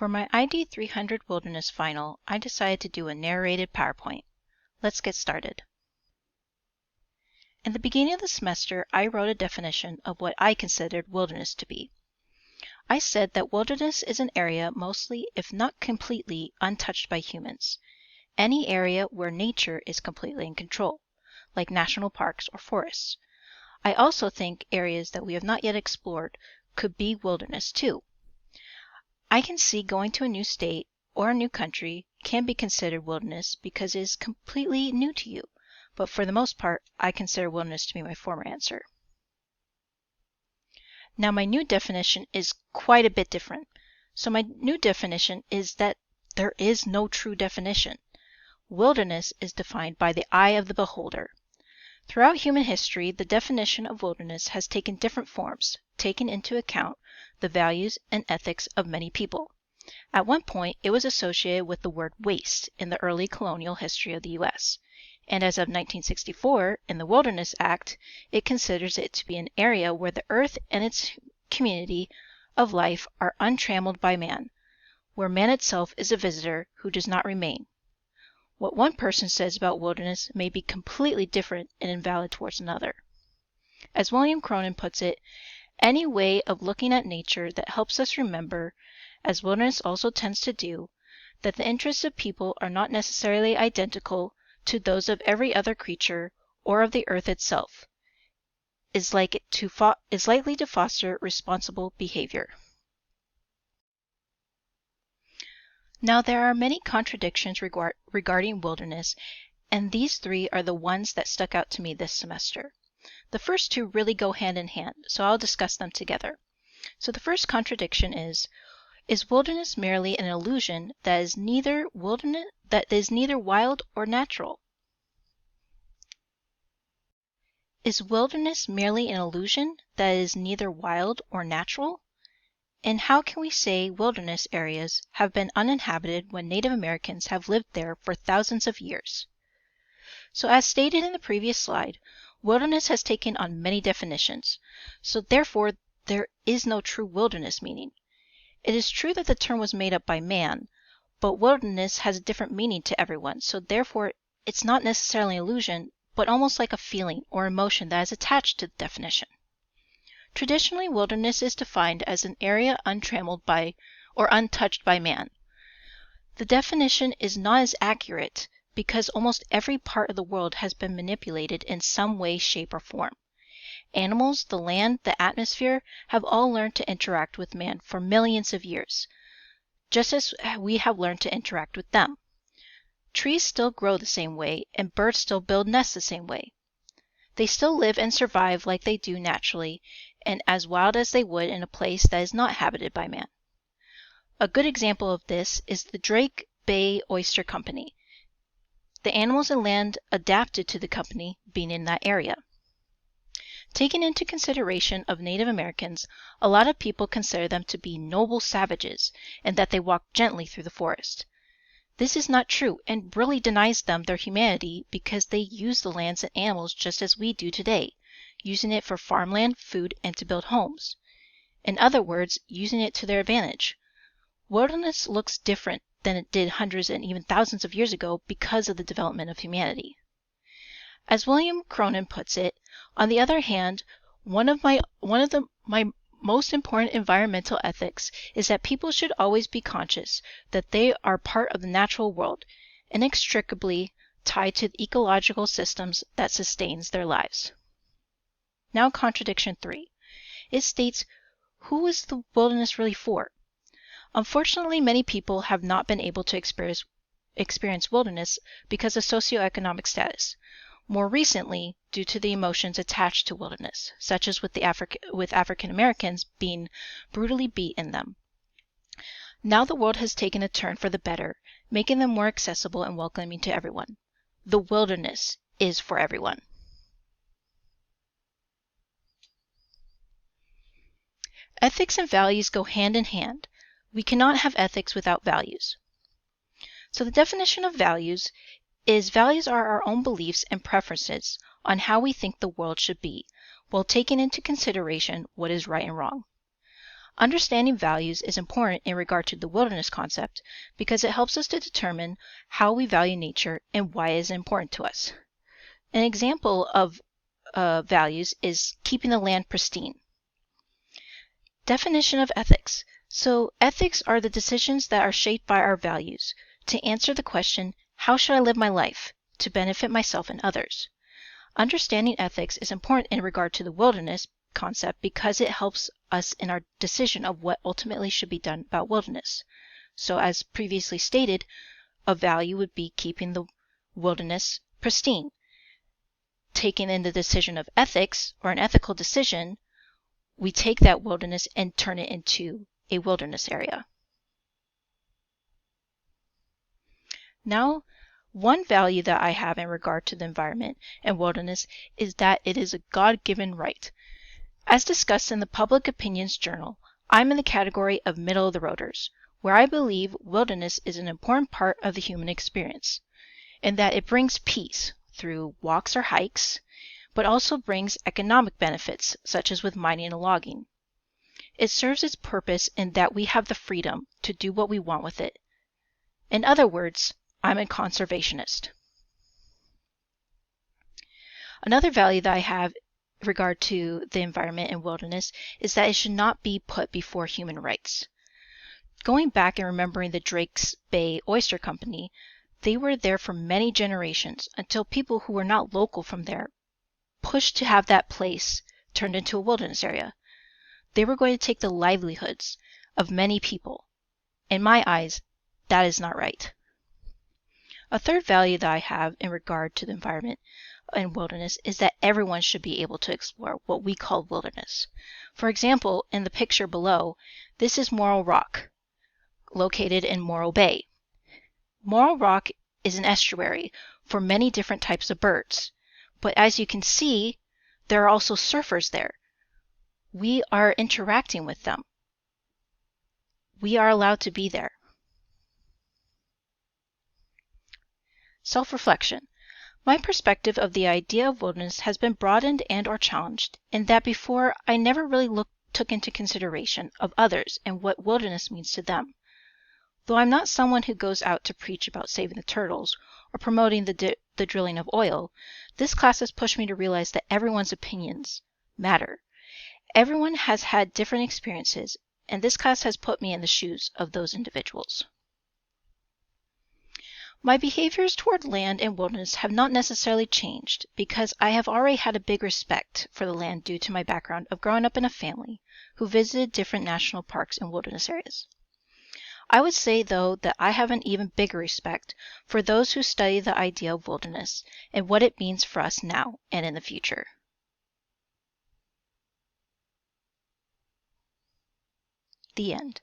For my ID 300 Wilderness Final, I decided to do a narrated PowerPoint. Let's get started. In the beginning of the semester, I wrote a definition of what I considered wilderness to be. I said that wilderness is an area mostly, if not completely, untouched by humans. Any area where nature is completely in control, like national parks or forests. I also think areas that we have not yet explored could be wilderness too. I can see going to a new state or a new country can be considered wilderness because it is completely new to you, but for the most part, I consider wilderness to be my former answer. Now my new definition is quite a bit different. So my new definition is that there is no true definition. Wilderness is defined by the eye of the beholder. Throughout human history, the definition of wilderness has taken different forms, taking into account the values and ethics of many people. At one point, it was associated with the word waste in the early colonial history of the U.S., and as of 1964, in the Wilderness Act, it considers it to be an area where the earth and its community of life are untrammeled by man, where man itself is a visitor who does not remain. What one person says about wilderness may be completely different and invalid towards another. As William Cronon puts it, any way of looking at nature that helps us remember, as wilderness also tends to do, that the interests of people are not necessarily identical to those of every other creature or of the earth itself, is likely to foster responsible behavior. Now there are many contradictions regarding wilderness, and these three are the ones that stuck out to me this semester. The first two really go hand in hand, so I'll discuss them together. So the first contradiction is wilderness merely an illusion that is neither wild or natural? Is wilderness merely an illusion that is neither wild or natural? And how can we say wilderness areas have been uninhabited when Native Americans have lived there for thousands of years? So as stated in the previous slide, wilderness has taken on many definitions, so therefore there is no true wilderness meaning. It is true that the term was made up by man, but wilderness has a different meaning to everyone, so therefore it's not necessarily an illusion, but almost like a feeling or emotion that is attached to the definition. Traditionally, wilderness is defined as an area untrammeled by or untouched by man. The definition is not as accurate because almost every part of the world has been manipulated in some way, shape, or form. Animals, the land, the atmosphere have all learned to interact with man for millions of years, just as we have learned to interact with them. Trees still grow the same way, and birds still build nests the same way. They still live and survive like they do naturally, and as wild as they would in a place that is not habited by man. A good example of this is the Drake Bay Oyster Company. The animals and land adapted to the company being in that area. Taking into consideration of Native Americans, a lot of people consider them to be noble savages and that they walk gently through the forest. This is not true and really denies them their humanity because they use the lands and animals just as we do today, using it for farmland, food, and to build homes. In other words, using it to their advantage. Wilderness looks different than it did hundreds and even thousands of years ago because of the development of humanity. As William Cronon puts it, on the other hand, one of my most important environmental ethics is that people should always be conscious that they are part of the natural world, inextricably tied to the ecological systems that sustains their lives. Now contradiction 3. It states, who is the wilderness really for? Unfortunately, many people have not been able to experience wilderness because of socioeconomic status. More recently, due to the emotions attached to wilderness, such as with African Americans being brutally beat in them. Now the world has taken a turn for the better, making them more accessible and welcoming to everyone. The wilderness is for everyone. Ethics and values go hand in hand. We cannot have ethics without values. So the definition of values are our own beliefs and preferences on how we think the world should be, while taking into consideration what is right and wrong. Understanding values is important in regard to the wilderness concept because it helps us to determine how we value nature and why it is important to us. An example of values is keeping the land pristine. Definition of ethics. So ethics are the decisions that are shaped by our values to answer the question, how should I live my life to benefit myself and others? Understanding ethics is important in regard to the wilderness concept because it helps us in our decision of what ultimately should be done about wilderness. So as previously stated, a value would be keeping the wilderness pristine. Taking in the decision of ethics or an ethical decision, we take that wilderness and turn it into a wilderness area. Now, one value that I have in regard to the environment and wilderness is that it is a God-given right. As discussed in the Public Opinions Journal, I'm in the category of middle-of-the-roaders, where I believe wilderness is an important part of the human experience, and that it brings peace through walks or hikes, but also brings economic benefits, such as with mining and logging. It serves its purpose in that we have the freedom to do what we want with it. In other words, I'm a conservationist. Another value that I have in regard to the environment and wilderness is that it should not be put before human rights. Going back and remembering the Drake's Bay Oyster Company, they were there for many generations until people who were not local from there pushed to have that place turned into a wilderness area. They were going to take the livelihoods of many people. In my eyes, that is not right. A third value that I have in regard to the environment and wilderness is that everyone should be able to explore what we call wilderness. For example, in the picture below, this is Morro Rock, located in Morro Bay. Morro Rock is an estuary for many different types of birds, but as you can see, there are also surfers there. We are interacting with them. We are allowed to be there. Self-reflection. My perspective of the idea of wilderness has been broadened and or challenged in that before I never really took into consideration of others and what wilderness means to them. Though I'm not someone who goes out to preach about saving the turtles or promoting the drilling of oil, this class has pushed me to realize that everyone's opinions matter. Everyone has had different experiences, and this class has put me in the shoes of those individuals. My behaviors toward land and wilderness have not necessarily changed because I have already had a big respect for the land due to my background of growing up in a family who visited different national parks and wilderness areas. I would say, though, that I have an even bigger respect for those who study the idea of wilderness and what it means for us now and in the future. The end.